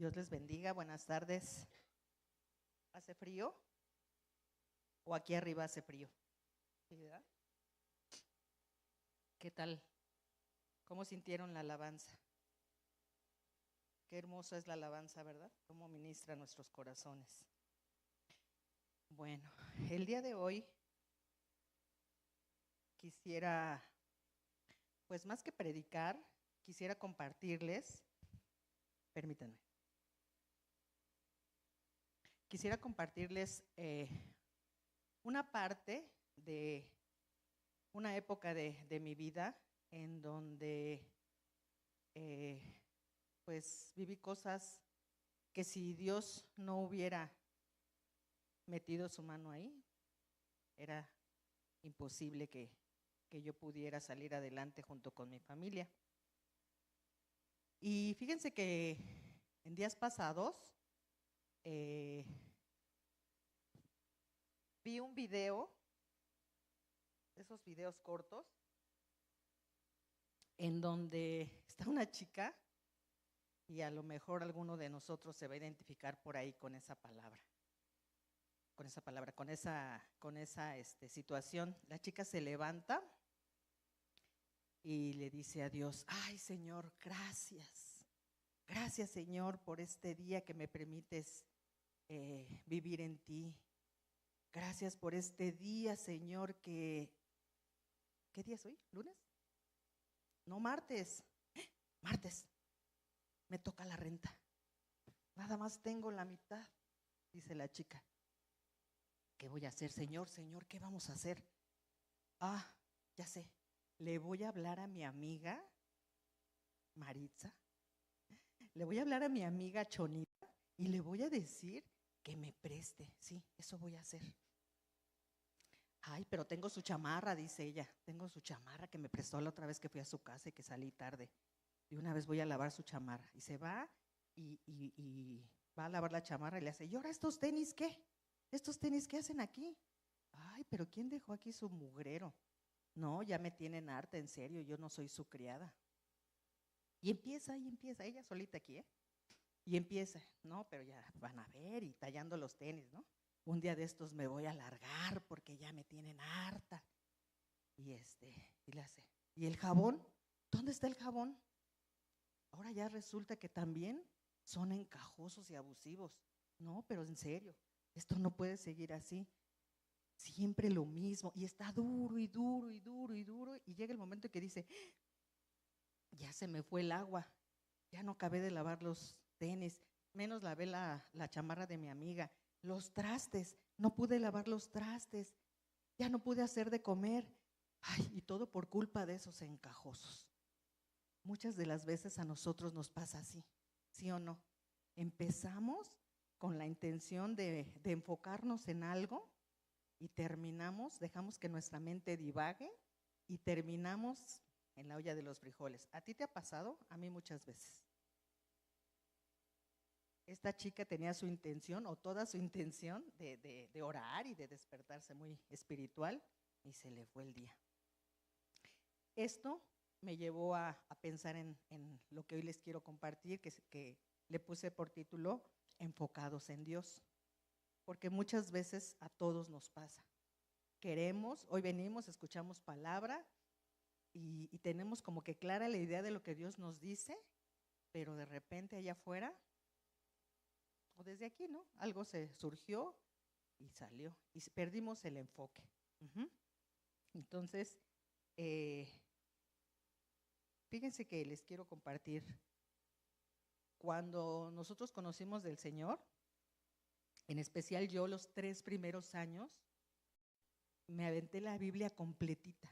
Dios les bendiga, buenas tardes. ¿Hace frío? ¿O aquí arriba hace frío? ¿Sí, verdad? ¿Qué tal? ¿Cómo sintieron la alabanza? Qué hermosa es la alabanza, ¿verdad? Cómo ministra nuestros corazones. Bueno, el día de hoy quisiera, pues más que predicar, quisiera compartirles, permítanme, quisiera compartirles una parte de una época de mi vida en donde pues viví cosas que si Dios no hubiera metido su mano ahí, era imposible que yo pudiera salir adelante junto con mi familia. Y fíjense que en días pasados vi un video, esos videos cortos, en donde está una chica y a lo mejor alguno de nosotros se va a identificar por ahí con esa palabra, con esa situación. La chica se levanta y le dice a Dios: ay, Señor, gracias. Gracias, Señor, por este día que me permites vivir en ti. Gracias por este día, Señor, que… ¿Qué día es hoy? ¿Lunes? No, martes. Martes. Me toca la renta. Nada más tengo la mitad, dice la chica. ¿Qué voy a hacer, Señor? Señor, ¿qué vamos a hacer? Ah, ya sé. Le voy a hablar a mi amiga Maritza. Le voy a hablar a mi amiga Chonita y le voy a decir que me preste. Sí, eso voy a hacer. Ay, pero tengo su chamarra, dice ella. Tengo su chamarra que me prestó la otra vez que fui a su casa y que salí tarde. Y una vez voy a lavar su chamarra. Y se va y va a lavar la chamarra y le hace: ¿y ahora estos tenis qué? ¿Estos tenis qué hacen aquí? Ay, pero ¿quién dejó aquí su mugrero? No, ya me tienen harta, en serio, yo no soy su criada. Y empieza, ella solita aquí, ¿eh? Y empieza, no, pero ya van a ver, y tallando los tenis, ¿no? Un día de estos me voy a largar porque ya me tienen harta. Y y le hace: ¿y el jabón? ¿Dónde está el jabón? Ahora ya resulta que también son encajosos y abusivos. No, pero en serio, esto no puede seguir así. Siempre lo mismo, y está duro y duro y duro y duro, y llega el momento que dice: ya se me fue el agua, ya no acabé de lavar los tenis, menos lavé la chamarra de mi amiga, los trastes, no pude lavar los trastes, ya no pude hacer de comer. Ay, y todo por culpa de esos encajosos. Muchas de las veces a nosotros nos pasa así, ¿sí o no? Empezamos con la intención de enfocarnos en algo y terminamos, dejamos que nuestra mente divague y terminamos en la olla de los frijoles. ¿A ti te ha pasado? A mí muchas veces. Esta chica tenía su intención, o toda su intención, de orar y de despertarse muy espiritual, y se le fue el día. Esto me llevó a pensar en lo que hoy les quiero compartir, que le puse por título Enfocados en Dios, porque muchas veces a todos nos pasa. Queremos, hoy venimos, escuchamos palabra y tenemos como que clara la idea de lo que Dios nos dice, pero de repente allá afuera, o desde aquí, ¿no? Algo se surgió y salió y perdimos el enfoque. Entonces, fíjense que les quiero compartir. Cuando nosotros conocimos del Señor, en especial yo los 3 primeros años, me aventé la Biblia completita.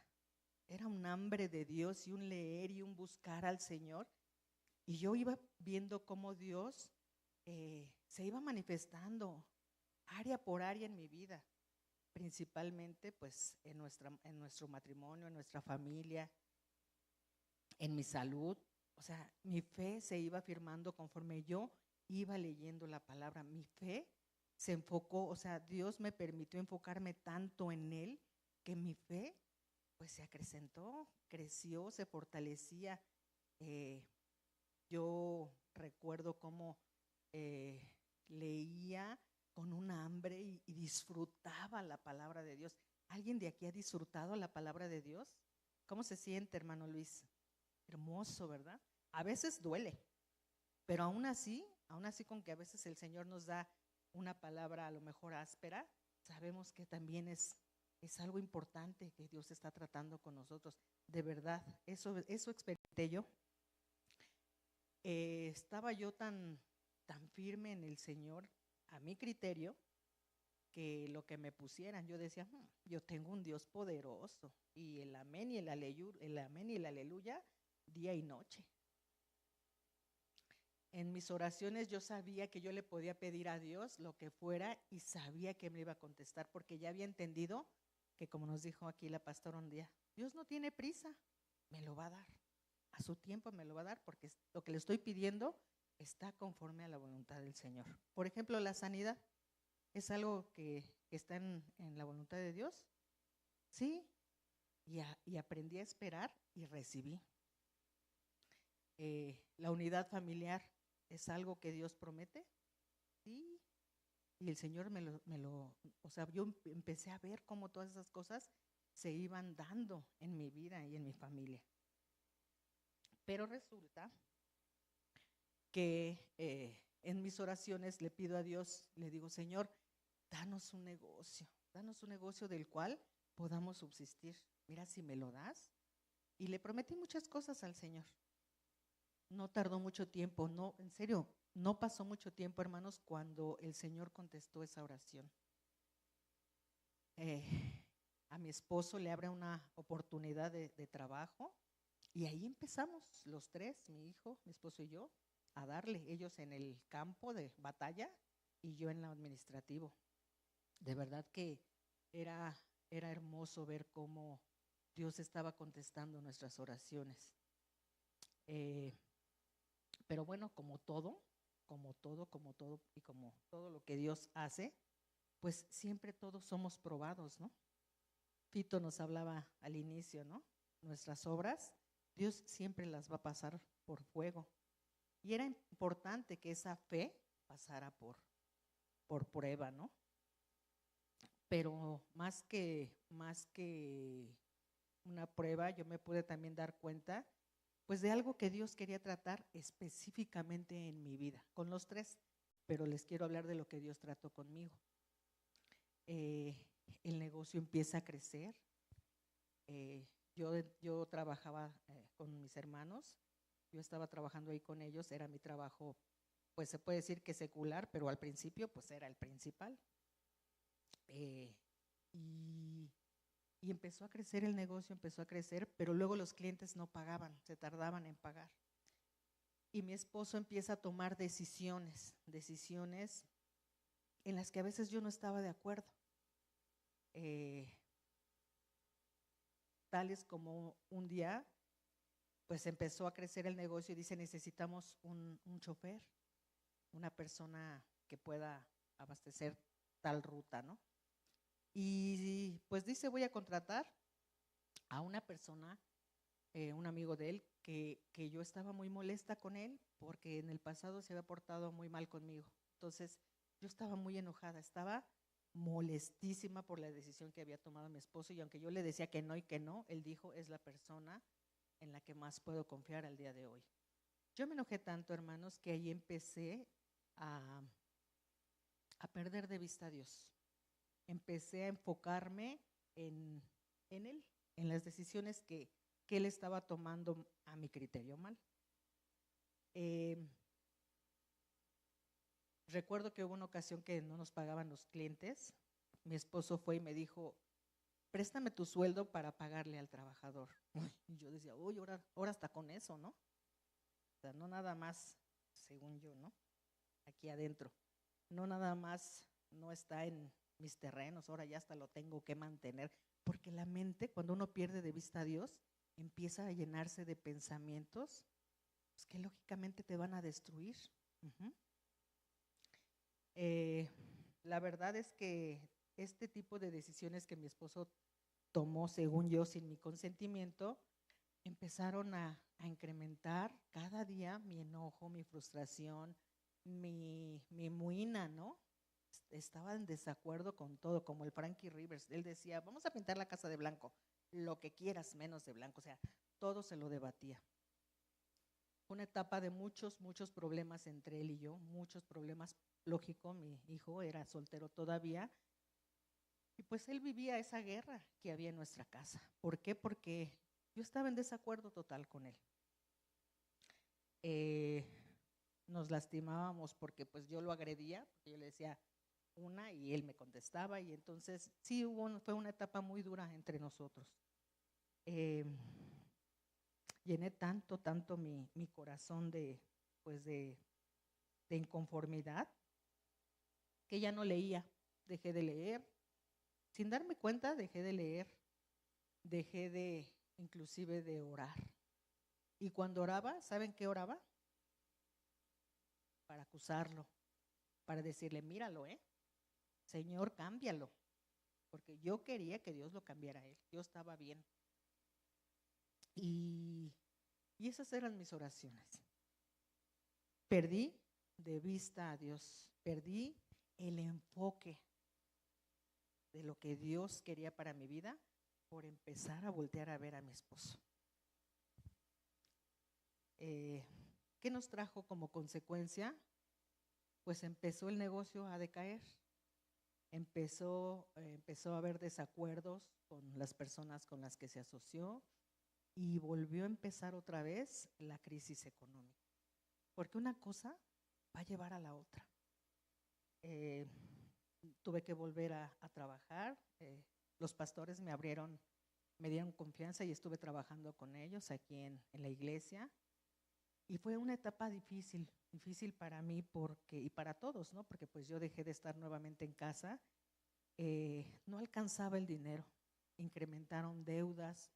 Era un hambre de Dios y un leer y un buscar al Señor. Y yo iba viendo cómo Dios se iba manifestando área por área en mi vida, principalmente pues en nuestro matrimonio, en nuestra familia, en mi salud. O sea, mi fe se iba afirmando conforme yo iba leyendo la palabra. Mi fe se enfocó, o sea, Dios me permitió enfocarme tanto en Él que mi fe pues se acrecentó, creció, se fortalecía. Yo recuerdo cómo eh, leía con un hambre y disfrutaba la palabra de Dios. ¿Alguien de aquí ha disfrutado la palabra de Dios? ¿Cómo se siente, hermano Luis? Hermoso, ¿verdad? A veces duele, pero aún así con que a veces el Señor nos da una palabra a lo mejor áspera, sabemos que también es algo importante que Dios está tratando con nosotros. De verdad, eso experimenté yo. Estaba yo tan firme en el Señor, a mi criterio, que lo que me pusieran, yo decía, yo tengo un Dios poderoso, y el amén y el amén y el aleluya, día y noche. En mis oraciones yo sabía que yo le podía pedir a Dios lo que fuera y sabía que me iba a contestar, porque ya había entendido que, como nos dijo aquí la pastora un día, Dios no tiene prisa, me lo va a dar. A su tiempo me lo va a dar, porque lo que le estoy pidiendo está conforme a la voluntad del Señor. Por ejemplo, la sanidad es algo que está en la voluntad de Dios. Sí, y aprendí a esperar y recibí. La unidad familiar es algo que Dios promete. Sí, y el Señor o sea, yo empecé a ver cómo todas esas cosas se iban dando en mi vida y en mi familia. Pero resulta que en mis oraciones le pido a Dios, le digo, Señor, danos un negocio del cual podamos subsistir. Mira, si me lo das. Y le prometí muchas cosas al Señor. No tardó mucho tiempo, no, en serio, no pasó mucho tiempo, hermanos, cuando el Señor contestó esa oración. A mi esposo le abre una oportunidad de trabajo, y ahí empezamos los tres, mi hijo, mi esposo y yo, a darle, ellos en el campo de batalla y yo en lo administrativo. De verdad que era hermoso ver cómo Dios estaba contestando nuestras oraciones. Pero bueno, como todo y como todo lo que Dios hace, pues siempre todos somos probados, ¿no? Fito nos hablaba al inicio, ¿no? Nuestras obras, Dios siempre las va a pasar por fuego. Y era importante que esa fe pasara por prueba, ¿no? Pero más que una prueba, yo me pude también dar cuenta, pues, de algo que Dios quería tratar específicamente en mi vida, con los tres, pero les quiero hablar de lo que Dios trató conmigo. El negocio empieza a crecer. Yo trabajaba con mis hermanos, yo estaba trabajando ahí con ellos, era mi trabajo, pues se puede decir que secular, pero al principio pues era el principal. Y empezó a crecer el negocio, empezó a crecer, pero luego los clientes no pagaban, se tardaban en pagar. Y mi esposo empieza a tomar decisiones en las que a veces yo no estaba de acuerdo. Tales como un día, pues empezó a crecer el negocio y dice, necesitamos un chofer, una persona que pueda abastecer tal ruta, ¿no? Y pues dice, voy a contratar a una persona, un amigo de él, que yo estaba muy molesta con él porque en el pasado se había portado muy mal conmigo. Entonces yo estaba muy enojada, estaba molestísima por la decisión que había tomado mi esposo, y aunque yo le decía que no y que no, él dijo, es la persona en la que más puedo confiar al día de hoy. Yo me enojé tanto, hermanos, que ahí empecé a perder de vista a Dios. Empecé a enfocarme en él, en las decisiones que él estaba tomando a mi criterio mal. Recuerdo que hubo una ocasión que no nos pagaban los clientes. Mi esposo fue y me dijo, préstame tu sueldo para pagarle al trabajador. Y yo decía, uy, ahora hasta con eso, ¿no? O sea, no nada más, según yo, ¿no? Aquí adentro. No nada más no está en mis terrenos, ahora ya hasta lo tengo que mantener. Porque la mente, cuando uno pierde de vista a Dios, empieza a llenarse de pensamientos pues, que lógicamente te van a destruir. La verdad es que este tipo de decisiones que mi esposo tomó, según yo, sin mi consentimiento, empezaron a incrementar cada día mi enojo, mi frustración, mi muina, ¿no? Estaba en desacuerdo con todo, como el Frankie Rivers. Él decía, vamos a pintar la casa de blanco, lo que quieras menos de blanco. O sea, todo se lo debatía. Fue una etapa de muchos problemas entre él y yo, muchos problemas. Lógico, mi hijo era soltero todavía. Y pues él vivía esa guerra que había en nuestra casa. ¿Por qué? Porque yo estaba en desacuerdo total con él. Nos lastimábamos porque pues yo lo agredía, porque yo le decía una y él me contestaba, y entonces sí fue una etapa muy dura entre nosotros. Llené tanto mi corazón pues de inconformidad que ya no leía, dejé de leer. Sin darme cuenta, dejé de leer, dejé inclusive de orar. Y cuando oraba, ¿saben qué oraba? Para acusarlo, para decirle, míralo, Señor, cámbialo. Porque yo quería que Dios lo cambiara a él. Yo estaba bien. Y esas eran mis oraciones. Perdí de vista a Dios, perdí el enfoque de lo que Dios quería para mi vida por empezar a voltear a ver a mi esposo. ¿Qué nos trajo como consecuencia? Pues empezó el negocio a decaer, empezó a haber desacuerdos con las personas con las que se asoció y volvió a empezar otra vez la crisis económica. Porque una cosa va a llevar a la otra. Tuve que volver a trabajar. Los pastores me dieron confianza y estuve trabajando con ellos aquí en la iglesia. Y fue una etapa difícil para mí y para todos, ¿no? Porque pues yo dejé de estar nuevamente en casa. No alcanzaba el dinero, incrementaron deudas.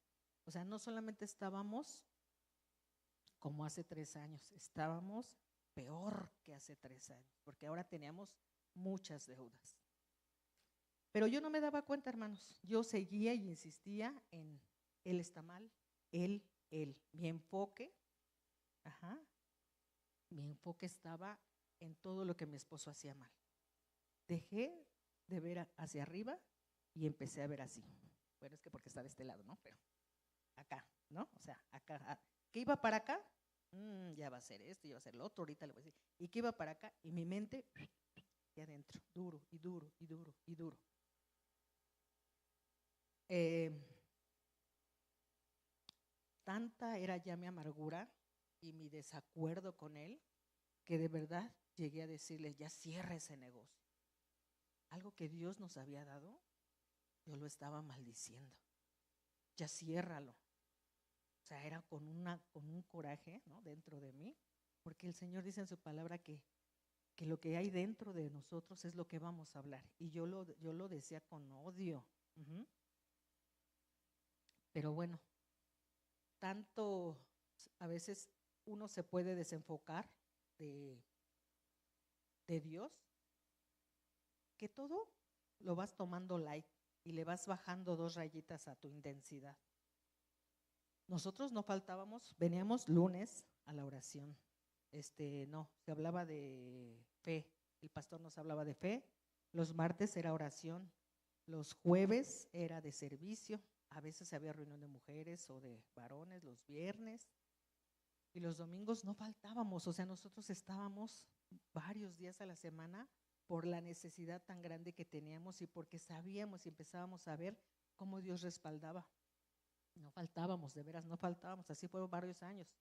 O sea, no solamente estábamos como hace 3 años, estábamos peor que hace 3 años, porque ahora teníamos muchas deudas. Pero yo no me daba cuenta, hermanos. Yo seguía y insistía en, él está mal, él. Mi enfoque estaba en todo lo que mi esposo hacía mal. Dejé de ver hacia arriba y empecé a ver así. Bueno, es que porque está de este lado, ¿no? Pero acá, ¿no? O sea, acá. ¿Qué iba para acá? Ya va a ser esto, ya va a ser lo otro, ahorita le voy a decir. ¿Y qué iba para acá? Y mi mente, y adentro, duro. Tanta era ya mi amargura y mi desacuerdo con él, que de verdad llegué a decirle, ya cierra ese negocio. Algo que Dios nos había dado, yo lo estaba maldiciendo. Ya ciérralo. O sea, era con un coraje, ¿no?, dentro de mí, porque el Señor dice en su palabra que lo que hay dentro de nosotros es lo que vamos a hablar. Y yo lo decía con odio. Pero bueno, tanto a veces uno se puede desenfocar de Dios, que todo lo vas tomando light y le vas bajando 2 rayitas a tu intensidad. Nosotros no faltábamos, veníamos lunes a la oración. Se hablaba de fe, el pastor nos hablaba de fe. Los martes era oración, los jueves era de servicio, a veces había reunión de mujeres o de varones los viernes, y los domingos no faltábamos. O sea, nosotros estábamos varios días a la semana por la necesidad tan grande que teníamos y porque sabíamos y empezábamos a ver cómo Dios respaldaba. No faltábamos, de veras, no faltábamos, así fueron varios años.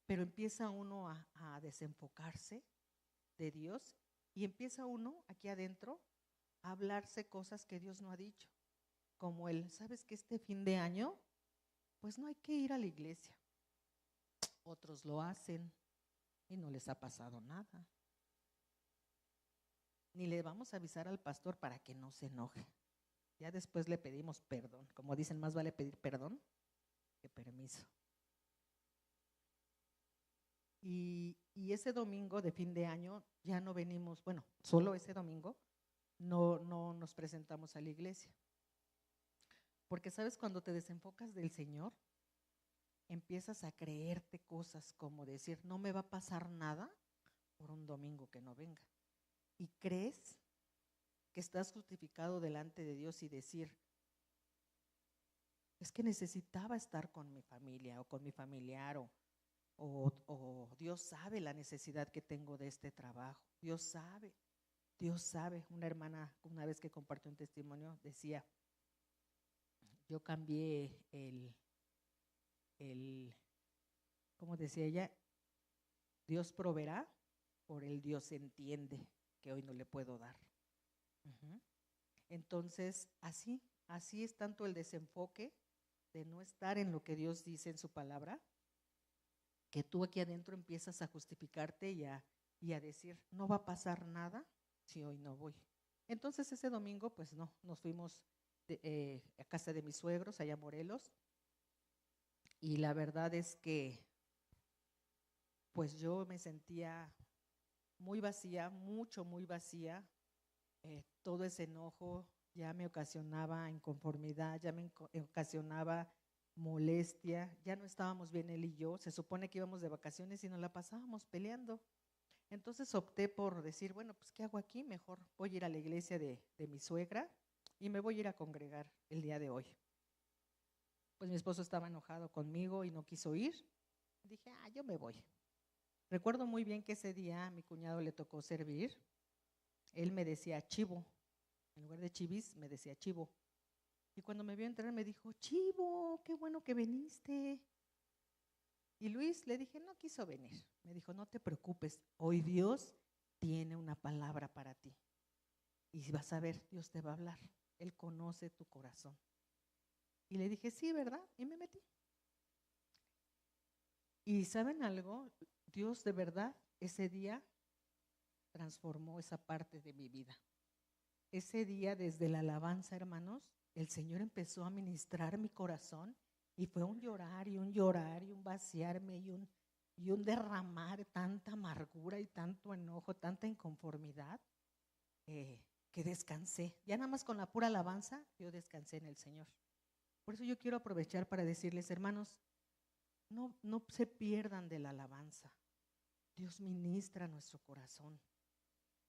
Pero empieza uno a desenfocarse de Dios y empieza uno aquí adentro a hablarse cosas que Dios no ha dicho. Como ¿sabes que este fin de año? Pues no hay que ir a la iglesia. Otros lo hacen y no les ha pasado nada. Ni le vamos a avisar al pastor para que no se enoje. Ya después le pedimos perdón. Como dicen, más vale pedir perdón que permiso. Y ese domingo de fin de año ya no venimos, bueno, solo ese domingo no nos presentamos a la iglesia. Porque sabes, cuando te desenfocas del Señor, empiezas a creerte cosas como decir, no me va a pasar nada por un domingo que no venga. Y crees que estás justificado delante de Dios y decir, es que necesitaba estar con mi familia o con mi familiar o Dios sabe la necesidad que tengo de este trabajo. Dios sabe. Una hermana una vez que compartió un testimonio decía, yo cambié ¿cómo decía ella? Dios proveerá por el Dios entiende que hoy no le puedo dar. Entonces, así es tanto el desenfoque de no estar en lo que Dios dice en su palabra, que tú aquí adentro empiezas a justificarte y a decir, no va a pasar nada si hoy no voy. Entonces ese domingo, pues no, nos fuimos a casa de mis suegros, allá a Morelos, y la verdad es que pues yo me sentía muy vacía, muy vacía. Todo ese enojo ya me ocasionaba inconformidad, ya me ocasionaba molestia, ya no estábamos bien él y yo, se supone que íbamos de vacaciones y nos la pasábamos peleando. Entonces opté por decir, bueno, pues ¿qué hago aquí? Mejor voy a ir a la iglesia de mi suegra y me voy a ir a congregar el día de hoy. Pues mi esposo estaba enojado conmigo y no quiso ir. Dije, yo me voy. Recuerdo muy bien que ese día a mi cuñado le tocó servir. Él me decía Chivo, en lugar de Chivis me decía Chivo. Y cuando me vio entrar me dijo, Chivo, qué bueno que viniste. Y Luis, le dije, no quiso venir. Me dijo, no te preocupes, hoy Dios tiene una palabra para ti. Y vas a ver, Dios te va a hablar. Él conoce tu corazón. Y le dije, sí, ¿verdad? Y me metí. Y ¿saben algo? Dios de verdad ese día transformó esa parte de mi vida. Ese día, desde la alabanza, hermanos, el Señor empezó a ministrar mi corazón y fue un llorar y un vaciarme y un derramar tanta amargura y tanto enojo, tanta inconformidad, que descansé. Ya nada más con la pura alabanza, yo descansé en el Señor. Por eso yo quiero aprovechar para decirles, hermanos, no se pierdan de la alabanza. Dios ministra nuestro corazón.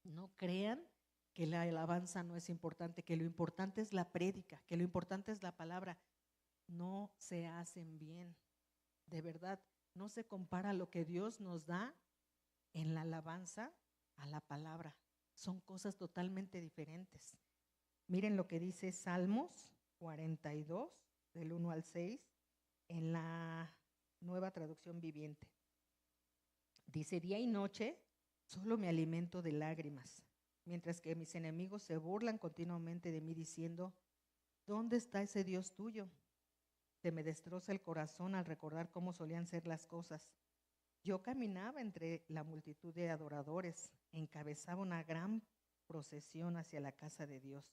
No crean que la alabanza no es importante, que lo importante es la prédica, que lo importante es la palabra. No se hacen bien. De verdad, no se compara lo que Dios nos da en la alabanza a la palabra. Son cosas totalmente diferentes. Miren lo que dice Salmos 42, del 1 al 6, en la Nueva Traducción Viviente. Dice, día y noche solo me alimento de lágrimas, mientras que mis enemigos se burlan continuamente de mí diciendo, ¿dónde está ese Dios tuyo? Se me destroza el corazón al recordar cómo solían ser las cosas. Yo caminaba entre la multitud de adoradores, encabezaba una gran procesión hacia la casa de Dios,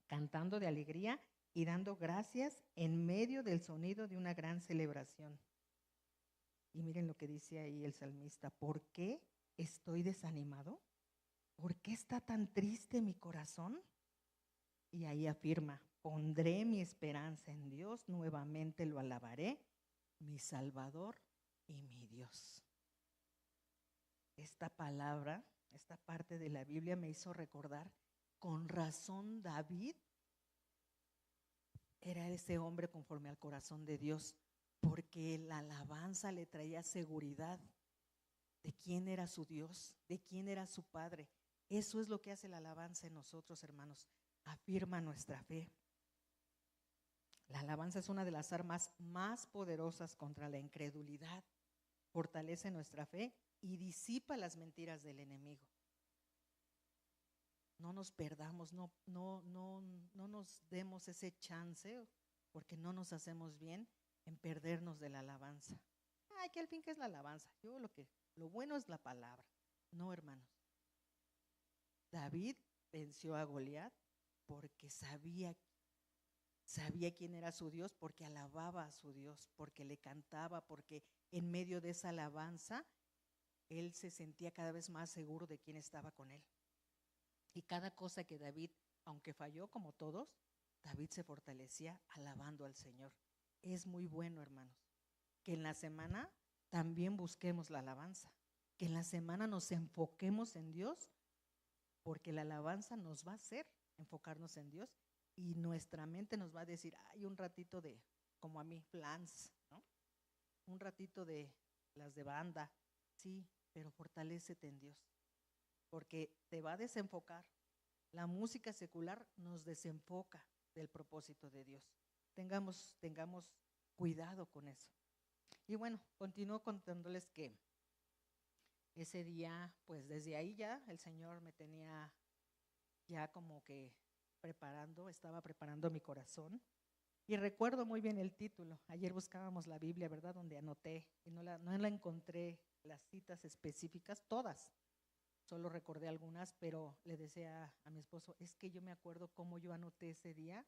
cantando de alegría y dando gracias en medio del sonido de una gran celebración. Y miren lo que dice ahí el salmista, ¿por qué estoy desanimado? ¿Por qué está tan triste mi corazón? Y ahí afirma, pondré mi esperanza en Dios, nuevamente lo alabaré, mi Salvador y mi Dios. Esta palabra, esta parte de la Biblia me hizo recordar, con razón David era ese hombre conforme al corazón de Dios, porque la alabanza le traía seguridad de quién era su Dios, de quién era su Padre. Eso es lo que hace la alabanza en nosotros, hermanos. Afirma nuestra fe. La alabanza es una de las armas más poderosas contra la incredulidad. Fortalece nuestra fe y disipa las mentiras del enemigo. No nos perdamos, no nos demos ese chance, porque no nos hacemos bien en perdernos de la alabanza. Ay, que al fin, ¿qué es la alabanza? Lo bueno es la palabra. No, hermanos. David venció a Goliat porque sabía quién era su Dios, porque alababa a su Dios, porque le cantaba, porque en medio de esa alabanza él se sentía cada vez más seguro de quién estaba con él. Y cada cosa que David, aunque falló como todos, David se fortalecía alabando al Señor. Es muy bueno, hermanos, que en la semana también busquemos la alabanza. que en la semana nos enfoquemos en Dios, porque la alabanza nos va a hacer enfocarnos en Dios y nuestra mente nos va a decir, hay un ratito de, como a mí, plans, ¿no? Un ratito de las de banda, sí, pero fortalécete en Dios, porque te va a desenfocar. La música secular nos desenfoca del propósito de Dios. Tengamos cuidado con eso. Y bueno, continúo contándoles que ese día, pues desde ahí ya el Señor me tenía ya como que estaba preparando mi corazón. Y recuerdo muy bien el título. Ayer buscábamos la Biblia, ¿verdad? Donde anoté y no la encontré las citas específicas, todas. Solo recordé algunas, pero le decía a mi esposo, es que yo me acuerdo cómo yo anoté ese día.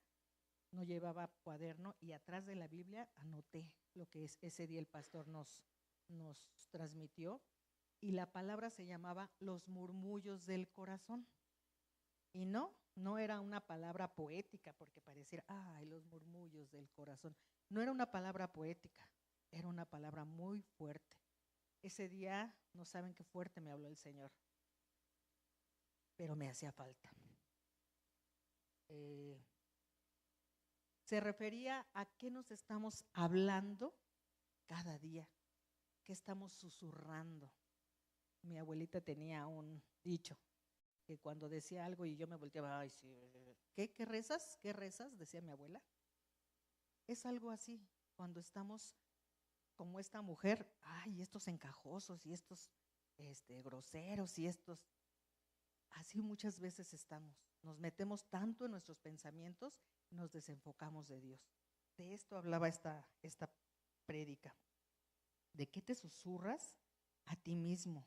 No llevaba cuaderno y atrás de la Biblia anoté lo que ese día el pastor nos transmitió. Y la palabra se llamaba los murmullos del corazón. Y no era una palabra poética, porque pareciera, ay, los murmullos del corazón. No era una palabra poética, era una palabra muy fuerte. Ese día, no saben qué fuerte me habló el Señor, pero me hacía falta. Se refería a qué nos estamos hablando cada día, qué estamos susurrando. Mi abuelita tenía un dicho, que cuando decía algo y yo me volteaba, ay, sí, ¿qué rezas? ¿Qué rezas? Decía mi abuela. Es algo así, cuando estamos como esta mujer, ay, estos encajosos y estos groseros y estos, así muchas veces estamos. Nos metemos tanto en nuestros pensamientos, nos desenfocamos de Dios. De esto hablaba esta prédica. ¿De qué te susurras a ti mismo?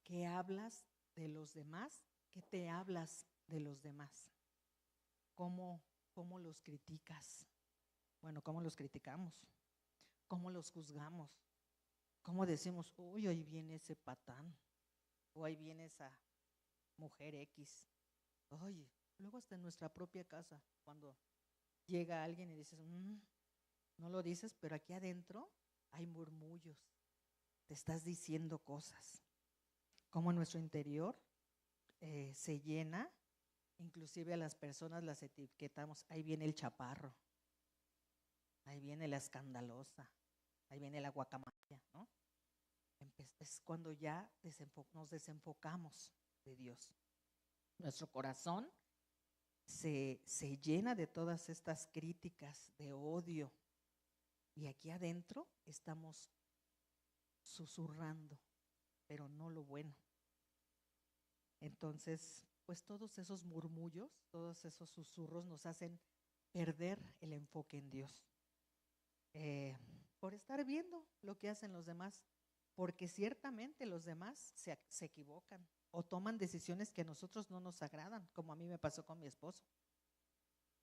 ¿Qué hablas de los demás? ¿Qué te hablas de los demás? ¿Cómo los criticas? Bueno, ¿cómo los criticamos? ¿Cómo los juzgamos? ¿Cómo decimos, uy, ahí viene ese patán? O ahí viene esa mujer X. Oye, luego hasta en nuestra propia casa, cuando llega alguien y dices, no lo dices, pero aquí adentro hay murmullos. Te estás diciendo cosas. Como en nuestro interior se llena, inclusive a las personas las etiquetamos, ahí viene el chaparro, ahí viene la escandalosa, ahí viene la guacamaya, ¿no? Es cuando ya nos desenfocamos de Dios. Nuestro corazón se llena de todas estas críticas, de odio, y aquí adentro estamos susurrando, pero no lo bueno. Entonces, pues todos esos murmullos, todos esos susurros nos hacen perder el enfoque en Dios. Por estar viendo lo que hacen los demás, porque ciertamente los demás se equivocan o toman decisiones que a nosotros no nos agradan, como a mí me pasó con mi esposo.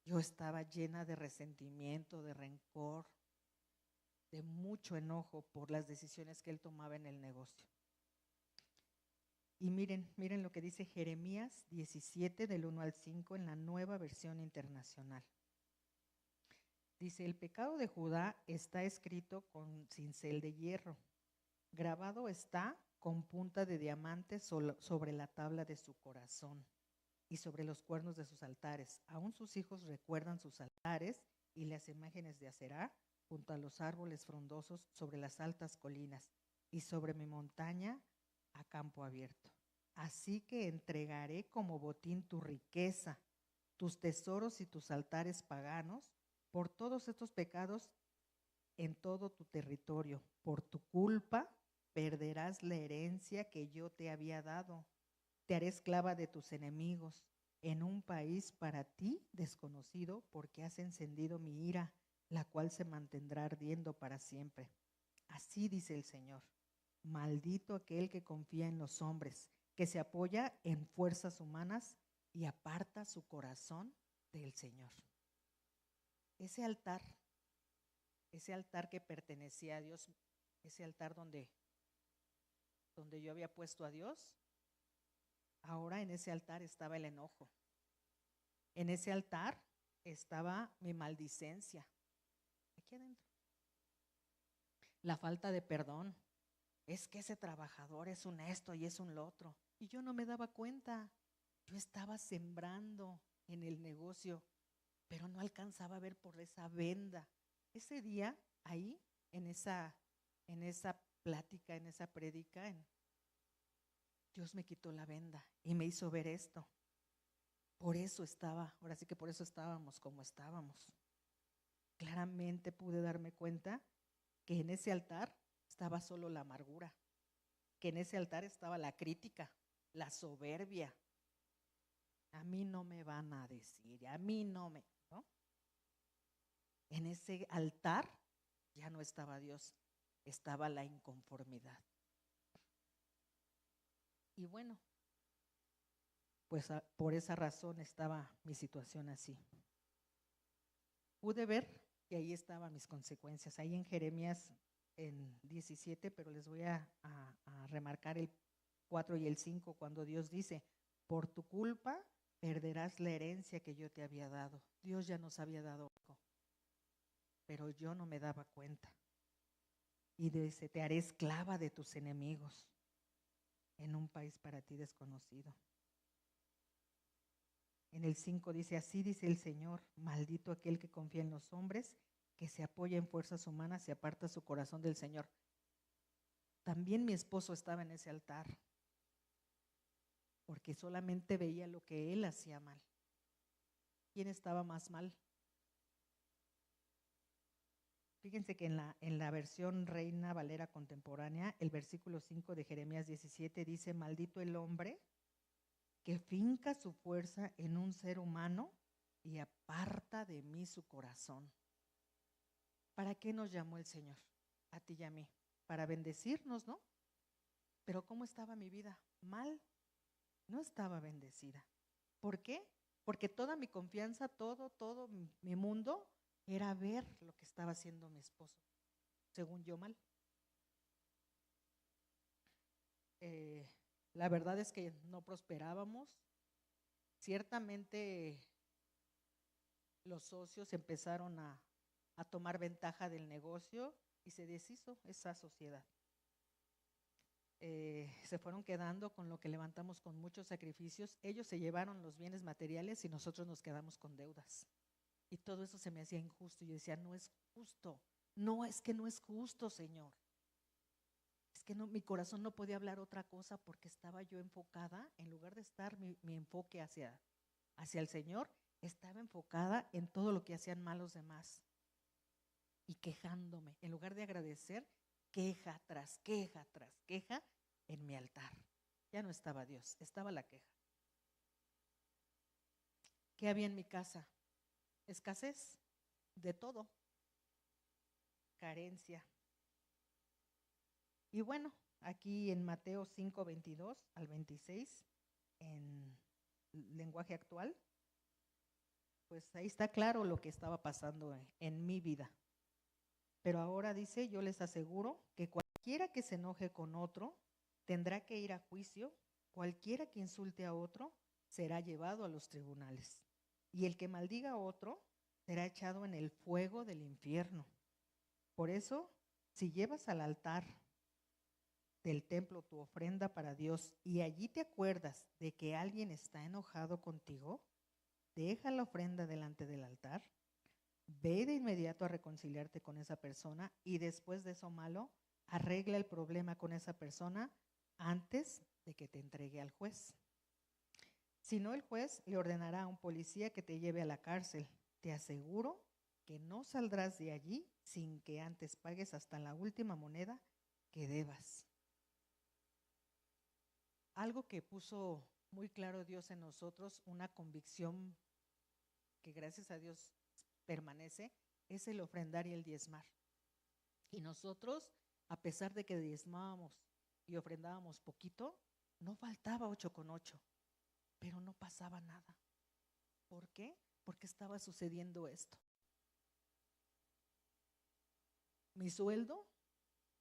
Yo estaba llena de resentimiento, de rencor, de mucho enojo por las decisiones que él tomaba en el negocio. Y miren lo que dice Jeremías 17 del 1 al 5 en la Nueva Versión Internacional. Dice, el pecado de Judá está escrito con cincel de hierro, grabado está con punta de diamante sobre la tabla de su corazón y sobre los cuernos de sus altares. Aún sus hijos recuerdan sus altares y las imágenes de Aserá junto a los árboles frondosos sobre las altas colinas y sobre mi montaña a campo abierto. Así que entregaré como botín tu riqueza, tus tesoros y tus altares paganos, por todos estos pecados en todo tu territorio. Por tu culpa perderás la herencia que yo te había dado. Te haré esclava de tus enemigos, en un país para ti desconocido, porque has encendido mi ira, la cual se mantendrá ardiendo para siempre. Así dice el Señor. Maldito aquel que confía en los hombres, que se apoya en fuerzas humanas y aparta su corazón del Señor. Ese altar que pertenecía a Dios, ese altar donde yo había puesto a Dios, ahora en ese altar estaba el enojo. En ese altar estaba mi maldicencia. Aquí adentro. La falta de perdón. es que ese trabajador es un esto y es un lo otro. Y yo no me daba cuenta. Yo estaba sembrando en el negocio, pero no alcanzaba a ver por esa venda. Ese día, ahí, en esa plática, en esa prédica, Dios me quitó la venda y me hizo ver esto. Por eso estaba, ahora sí que por eso estábamos como estábamos. Claramente pude darme cuenta que en ese altar estaba solo la amargura, que en ese altar estaba la crítica, la soberbia. A mí no me van a decir, a mí no me, ¿no? En ese altar ya no estaba Dios, estaba la inconformidad. Y bueno, pues por esa razón estaba mi situación así. Pude ver que ahí estaban mis consecuencias, ahí en Jeremías en 17, pero les voy a remarcar el 4 y el 5, cuando Dios dice, por tu culpa perderás la herencia que yo te había dado. Dios ya nos había dado algo, pero yo no me daba cuenta. Y dice, te haré esclava de tus enemigos en un país para ti desconocido. En el 5 dice, así dice el Señor, maldito aquel que confía en los hombres, que se apoya en fuerzas humanas y aparta su corazón del Señor. También mi esposo estaba en ese altar, porque solamente veía lo que él hacía mal. ¿Quién estaba más mal? Fíjense que en la versión Reina Valera contemporánea, el versículo 5 de Jeremías 17 dice, maldito el hombre que finca su fuerza en un ser humano y aparta de mí su corazón. ¿Para qué nos llamó el Señor? A ti y a mí. Para bendecirnos, ¿no? Pero ¿cómo estaba mi vida? Mal. No estaba bendecida. ¿Por qué? Porque toda mi confianza, todo mi mundo era ver lo que estaba haciendo mi esposo, según yo mal. La verdad es que no prosperábamos. Ciertamente los socios empezaron a tomar ventaja del negocio y se deshizo esa sociedad. Se fueron quedando con lo que levantamos con muchos sacrificios. Ellos se llevaron los bienes materiales y nosotros nos quedamos con deudas. Y todo eso se me hacía injusto. Yo decía, no es justo. No, es que no es justo, Señor. Es que no, mi corazón no podía hablar otra cosa porque estaba yo enfocada, en lugar de estar mi enfoque hacia el Señor, estaba enfocada en todo lo que hacían mal los demás y quejándome. En lugar de agradecer, queja tras queja tras queja en mi altar. Ya no estaba Dios, estaba la queja. ¿Qué había en mi casa? Escasez de todo, carencia. Y bueno, aquí en Mateo 5, 22 al 26, en lenguaje actual, pues ahí está claro lo que estaba pasando en mi vida. Pero ahora dice, yo les aseguro que cualquiera que se enoje con otro tendrá que ir a juicio, cualquiera que insulte a otro será llevado a los tribunales, y el que maldiga a otro será echado en el fuego del infierno. Por eso, si llevas al altar del templo tu ofrenda para Dios y allí te acuerdas de que alguien está enojado contigo, deja la ofrenda delante del altar, ve de inmediato a reconciliarte con esa persona y después de eso malo, arregla el problema con esa persona antes de que te entregue al juez. Si no, el juez le ordenará a un policía que te lleve a la cárcel. Te aseguro que no saldrás de allí sin que antes pagues hasta la última moneda que debas. Algo que puso muy claro Dios en nosotros, una convicción que gracias a Dios permanece, es el ofrendar y el diezmar. Y nosotros, a pesar de que diezmábamos y ofrendábamos poquito, no faltaba 8,8, pero no pasaba nada. ¿Por qué? Porque estaba sucediendo esto. Mi sueldo,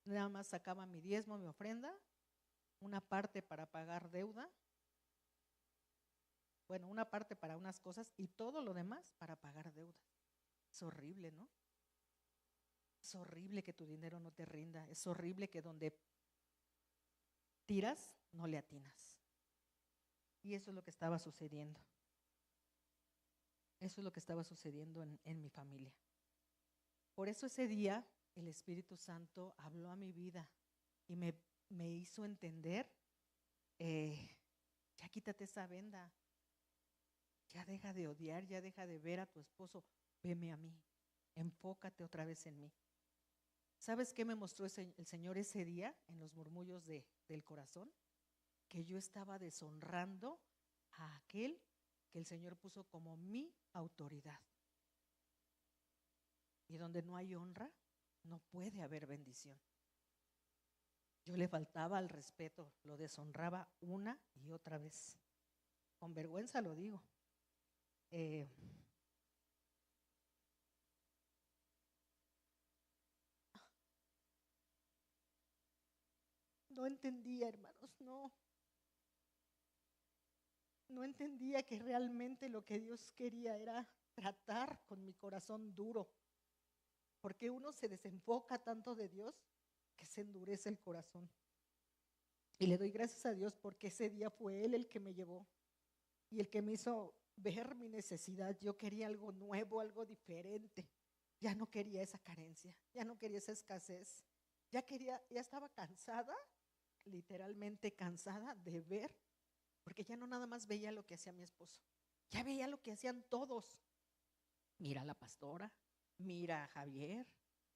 nada más sacaba mi diezmo, mi ofrenda, una parte para pagar deuda, bueno, una parte para unas cosas y todo lo demás para pagar deuda. Es horrible, ¿no? Es horrible que tu dinero no te rinda, es horrible que donde tiras, no le atinas. Y eso es lo que estaba sucediendo. Eso es lo que estaba sucediendo en mi familia. Por eso ese día el Espíritu Santo habló a mi vida y me hizo entender, ya quítate esa venda, ya deja de odiar, ya deja de ver a tu esposo, veme a mí, enfócate otra vez en mí. ¿Sabes qué me mostró el Señor ese día en los murmullos del corazón? Que yo estaba deshonrando a aquel que el Señor puso como mi autoridad. Y donde no hay honra, no puede haber bendición. Yo le faltaba al respeto, lo deshonraba una y otra vez. Con vergüenza lo digo. No entendía, hermanos, no entendía que realmente lo que Dios quería era tratar con mi corazón duro, porque uno se desenfoca tanto de Dios que se endurece el corazón. Y le doy gracias a Dios porque ese día fue Él el que me llevó y el que me hizo ver mi necesidad. Yo quería algo nuevo, algo diferente. Ya no quería esa carencia, ya no quería esa escasez. Ya estaba cansada, literalmente cansada de ver, porque ya no nada más veía lo que hacía mi esposo, ya veía lo que hacían todos. Mira a la pastora, mira a Javier,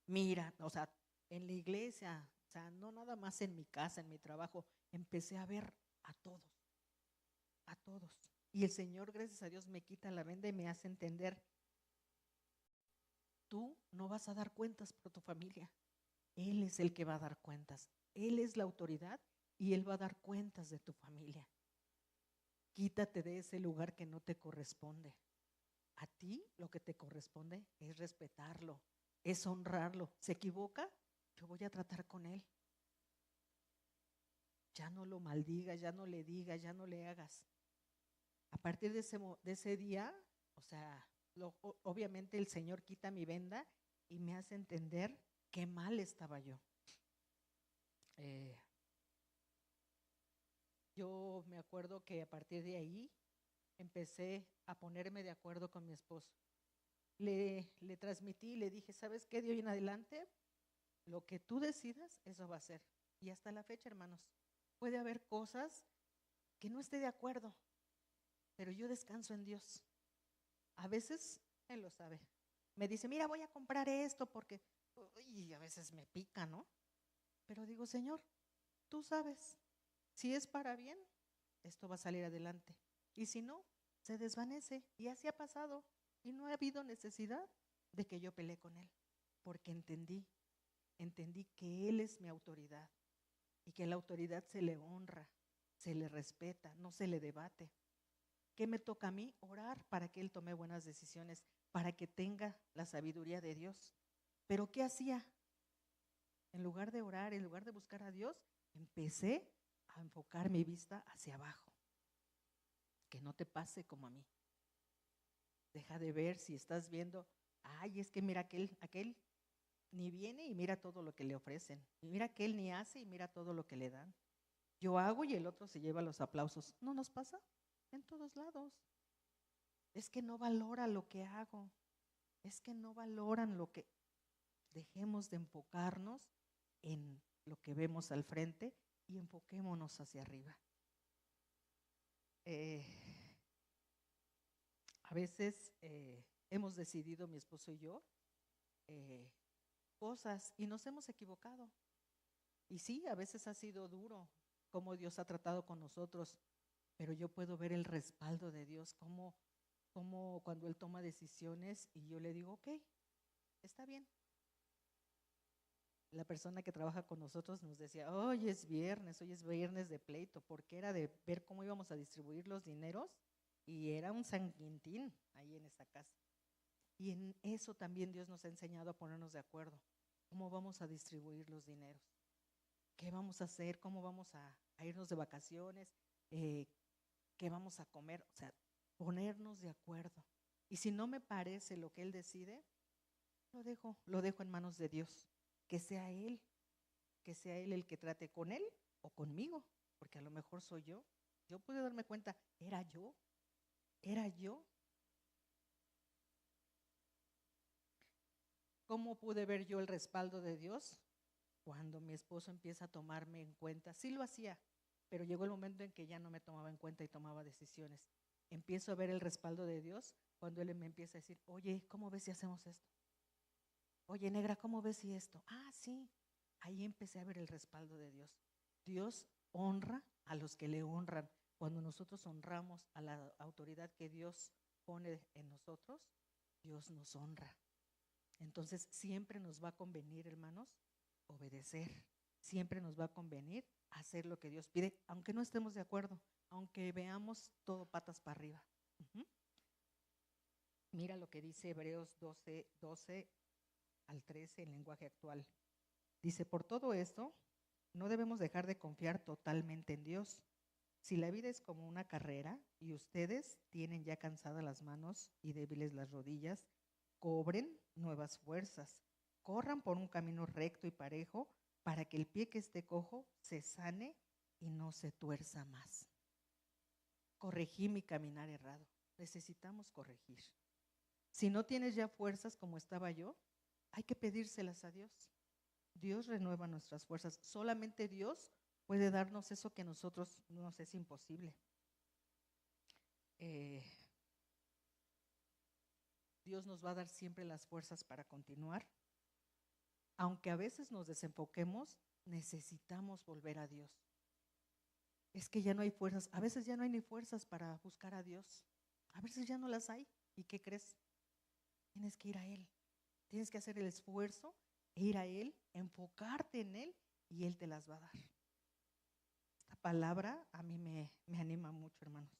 mira, o sea, en la iglesia, o sea, no nada más en mi casa, en mi trabajo, empecé a ver a todos, a todos. Y el Señor, gracias a Dios, me quita la venda y me hace entender, tú no vas a dar cuentas por tu familia, Él es el que va a dar cuentas, Él es la autoridad y Él va a dar cuentas de tu familia. Quítate de ese lugar que no te corresponde. A ti lo que te corresponde es respetarlo, es honrarlo. ¿Se equivoca? Yo voy a tratar con él. Ya no lo maldigas, ya no le digas, ya no le hagas. A partir de ese día, o sea, obviamente el Señor quita mi venda y me hace entender qué mal estaba yo. Yo me acuerdo que a partir de ahí empecé a ponerme de acuerdo con mi esposo. Le transmití, le dije, ¿sabes qué? De hoy en adelante, lo que tú decidas, eso va a ser. Y hasta la fecha, hermanos, puede haber cosas que no esté de acuerdo, pero yo descanso en Dios. A veces, Él lo sabe. Me dice, mira, voy a comprar esto porque, y a veces me pica, ¿no? Pero digo, Señor, tú sabes, si es para bien, esto va a salir adelante. Y si no, se desvanece. Y así ha pasado. Y no ha habido necesidad de que yo pelee con Él, porque entendí que Él es mi autoridad y que la autoridad se le honra, se le respeta, no se le debate. ¿Qué me toca a mí? Orar para que Él tome buenas decisiones, para que tenga la sabiduría de Dios. ¿Pero qué hacía? En lugar de orar, en lugar de buscar a Dios, empecé a enfocar mi vista hacia abajo. Que no te pase como a mí. Deja de ver si estás viendo, ay, es que mira aquel ni viene y mira todo lo que le ofrecen. Y mira que él ni hace y mira todo lo que le dan. Yo hago y el otro se lleva los aplausos. ¿No nos pasa? En todos lados. Es que no valora lo que hago. Es que no valoran lo que... Dejemos de enfocarnos en lo que vemos al frente y enfoquémonos hacia arriba. A veces hemos decidido, mi esposo y yo, cosas y nos hemos equivocado. Y sí, a veces ha sido duro cómo Dios ha tratado con nosotros, pero yo puedo ver el respaldo de Dios, como cuando Él toma decisiones y yo le digo, ok, está bien. La persona que trabaja con nosotros nos decía, hoy es viernes de pleito, porque era de ver cómo íbamos a distribuir los dineros y era un San Quintín ahí en esta casa. Y en eso también Dios nos ha enseñado a ponernos de acuerdo. ¿Cómo vamos a distribuir los dineros? ¿Qué vamos a hacer? ¿Cómo vamos a irnos de vacaciones? ¿Qué vamos a comer? O sea, ponernos de acuerdo. Y si no me parece lo que Él decide, lo dejo en manos de Dios. Que sea Él el que trate con Él o conmigo. porque a lo mejor soy yo. Yo pude darme cuenta, era yo. ¿Cómo pude ver yo el respaldo de Dios? Cuando mi esposo empieza a tomarme en cuenta. Sí lo hacía, pero llegó el momento en que ya no me tomaba en cuenta y tomaba decisiones. Empiezo a ver el respaldo de Dios cuando Él me empieza a decir, oye, ¿cómo ves si hacemos esto? Oye, negra, ¿cómo ves si esto? Ah, sí. Ahí empecé a ver el respaldo de Dios. Dios honra a los que le honran. Cuando nosotros honramos a la autoridad que Dios pone en nosotros, Dios nos honra. Entonces siempre nos va a convenir, hermanos, obedecer. Siempre nos va a convenir hacer lo que Dios pide, aunque no estemos de acuerdo, aunque veamos todo patas para arriba. Mira lo que dice Hebreos 12 al 13 en lenguaje actual. Dice, por todo esto, no debemos dejar de confiar totalmente en Dios. Si la vida es como una carrera y ustedes tienen ya cansadas las manos y débiles las rodillas, cobren nuevas fuerzas, corran por un camino recto y parejo para que el pie que esté cojo se sane y no se tuerza más. Corregí mi caminar errado. Necesitamos corregir. Si no tienes ya fuerzas como estaba yo, hay que pedírselas a Dios. Dios renueva nuestras fuerzas. Solamente Dios puede darnos eso que a nosotros nos es imposible. Dios nos va a dar siempre las fuerzas para continuar. Aunque a veces nos desenfoquemos, necesitamos volver a Dios. Es que ya no hay fuerzas. A veces ya no hay ni fuerzas para buscar a Dios. A veces ya no las hay. ¿Y qué crees? Tienes que ir a Él. Tienes que hacer el esfuerzo e ir a Él, enfocarte en Él y Él te las va a dar. Esta palabra a mí me anima mucho, hermanos,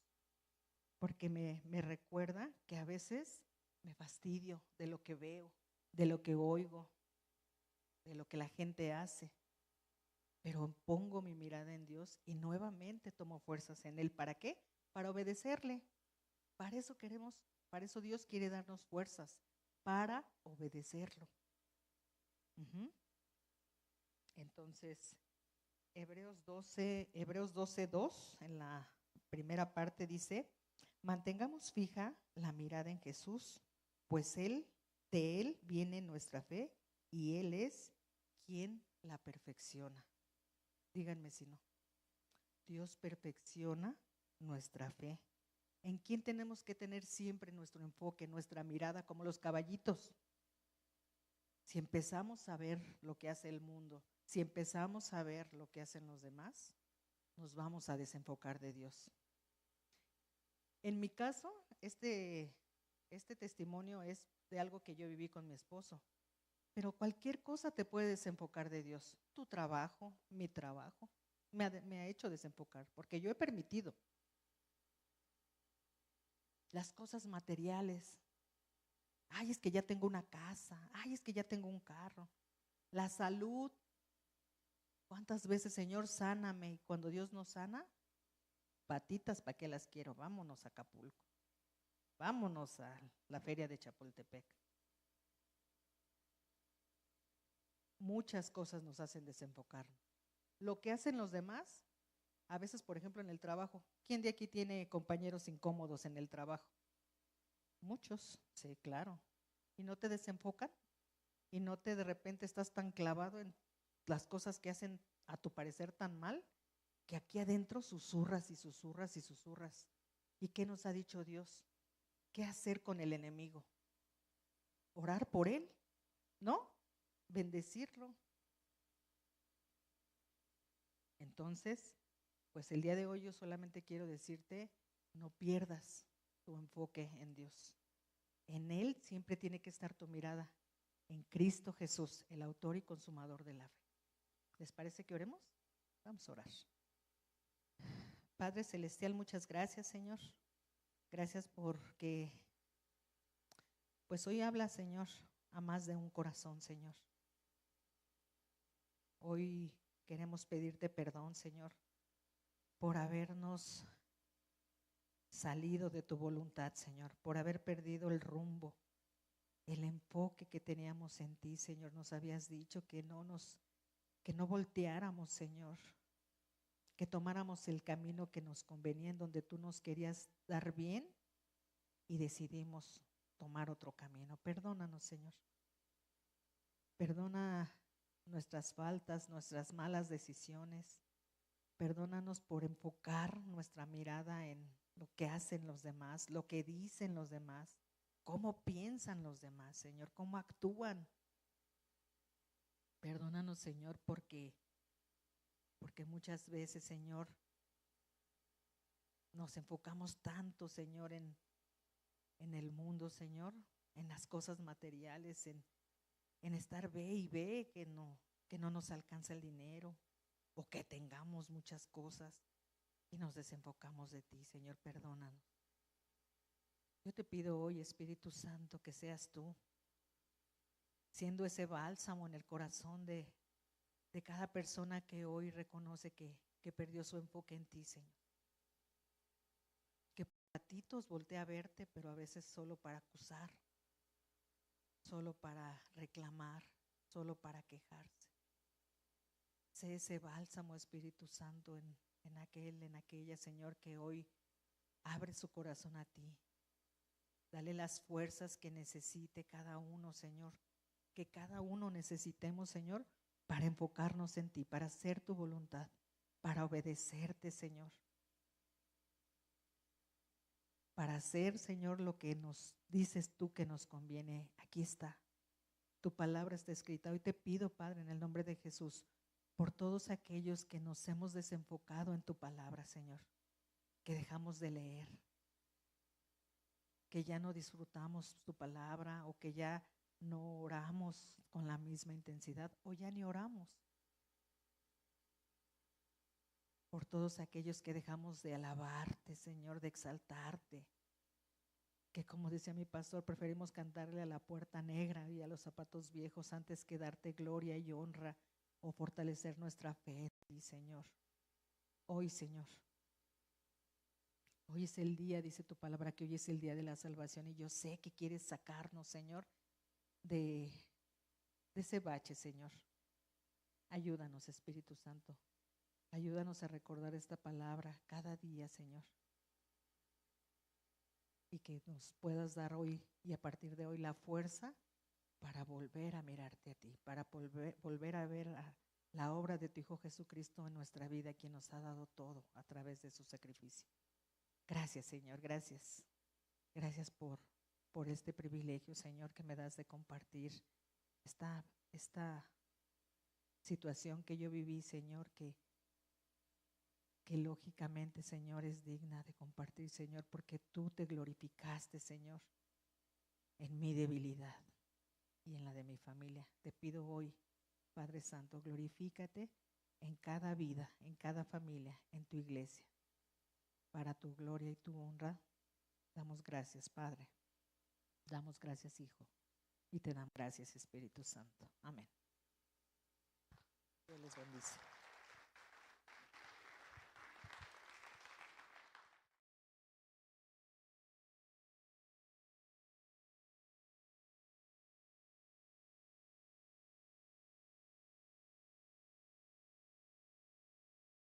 porque me recuerda que a veces me fastidio de lo que veo, de lo que oigo, de lo que la gente hace, pero pongo mi mirada en Dios y nuevamente tomo fuerzas en Él. ¿Para qué? Para obedecerle. Para eso queremos, para eso Dios quiere darnos fuerzas, para obedecerlo. Entonces, Hebreos 12:2, en la primera parte dice, mantengamos fija la mirada en Jesús, pues de Él viene nuestra fe y Él es quien la perfecciona. Díganme si no. Dios perfecciona nuestra fe. ¿En quién tenemos que tener siempre nuestro enfoque, nuestra mirada, como los caballitos? Si empezamos a ver lo que hace el mundo, si empezamos a ver lo que hacen los demás, nos vamos a desenfocar de Dios. En mi caso, este testimonio es de algo que yo viví con mi esposo, pero cualquier cosa te puede desenfocar de Dios. Tu trabajo, mi trabajo, me ha hecho desenfocar, porque yo he permitido las cosas materiales. Ay, es que ya tengo una casa. Ay, es que ya tengo un carro. La salud. ¿Cuántas veces, Señor, sáname? Y cuando Dios nos sana, patitas, ¿para qué las quiero? Vámonos a Acapulco. Vámonos a la feria de Chapultepec. Muchas cosas nos hacen desenfocar. Lo que hacen los demás, a veces, por ejemplo, en el trabajo. ¿Quién de aquí tiene compañeros incómodos en el trabajo? Muchos, sí, claro. ¿Y no te desenfocan? ¿Y no te de repente estás tan clavado en las cosas que hacen a tu parecer tan mal, que aquí adentro susurras y susurras y susurras? ¿Y qué nos ha dicho Dios? ¿Qué hacer con el enemigo? ¿Orar por él? ¿No? ¿Bendecirlo? Entonces, pues el día de hoy yo solamente quiero decirte, no pierdas tu enfoque en Dios. En Él siempre tiene que estar tu mirada, en Cristo Jesús, el autor y consumador de la fe. ¿Les parece que oremos? Vamos a orar. Padre Celestial, muchas gracias, Señor. Gracias porque, pues hoy habla, Señor, a más de un corazón, Señor. Hoy queremos pedirte perdón, Señor, por habernos salido de tu voluntad, Señor, por haber perdido el rumbo, el enfoque que teníamos en ti, Señor. Nos habías dicho que no volteáramos, Señor, que tomáramos el camino que nos convenía, en donde tú nos querías dar bien y decidimos tomar otro camino. Perdónanos, Señor. Perdona nuestras faltas, nuestras malas decisiones. Perdónanos por enfocar nuestra mirada en lo que hacen los demás, lo que dicen los demás, cómo piensan los demás, Señor, cómo actúan. Perdónanos, Señor, porque muchas veces, Señor, nos enfocamos tanto, Señor, en el mundo, Señor, en las cosas materiales, en estar ve y ve que no nos alcanza el dinero o que tengamos muchas cosas y nos desenfocamos de ti, Señor, perdónanos. Yo te pido hoy, Espíritu Santo, que seas tú, siendo ese bálsamo en el corazón de cada persona que hoy reconoce que perdió su enfoque en ti, Señor. Que ratitos voltea a verte, pero a veces solo para acusar, solo para reclamar, solo para quejarse. Sé ese bálsamo, Espíritu Santo, en aquella, Señor, que hoy abre su corazón a ti. Dale las fuerzas que necesite cada uno, Señor. Que cada uno necesitemos, Señor, para enfocarnos en ti, para hacer tu voluntad, para obedecerte, Señor. Para hacer, Señor, lo que nos dices tú que nos conviene. Aquí está. Tu palabra está escrita. Hoy te pido, Padre, en el nombre de Jesús, por todos aquellos que nos hemos desenfocado en tu palabra, Señor, que dejamos de leer, que ya no disfrutamos tu palabra o que ya no oramos con la misma intensidad o ya ni oramos. Por todos aquellos que dejamos de alabarte, Señor, de exaltarte, que como decía mi pastor, preferimos cantarle a la puerta negra y a los zapatos viejos antes que darte gloria y honra o fortalecer nuestra fe, Señor. Hoy, Señor, hoy es el día, dice tu palabra, que hoy es el día de la salvación y yo sé que quieres sacarnos, Señor, de ese bache, Señor. Ayúdanos, Espíritu Santo. Ayúdanos a recordar esta palabra cada día, Señor. Y que nos puedas dar hoy y a partir de hoy la fuerza para volver a mirarte a ti, para volver a ver la obra de tu Hijo Jesucristo en nuestra vida, quien nos ha dado todo a través de su sacrificio. Gracias, Señor, gracias. Gracias por este privilegio, Señor, que me das de compartir esta situación que yo viví, Señor, que lógicamente, Señor, es digna de compartir, Señor, porque tú te glorificaste, Señor, en mi debilidad y en la de mi familia. Te pido hoy, Padre Santo, glorifícate en cada vida, en cada familia, en tu iglesia. Para tu gloria y tu honra, damos gracias, Padre. Damos gracias, Hijo. Y te damos gracias, Espíritu Santo. Amén. Dios les bendice.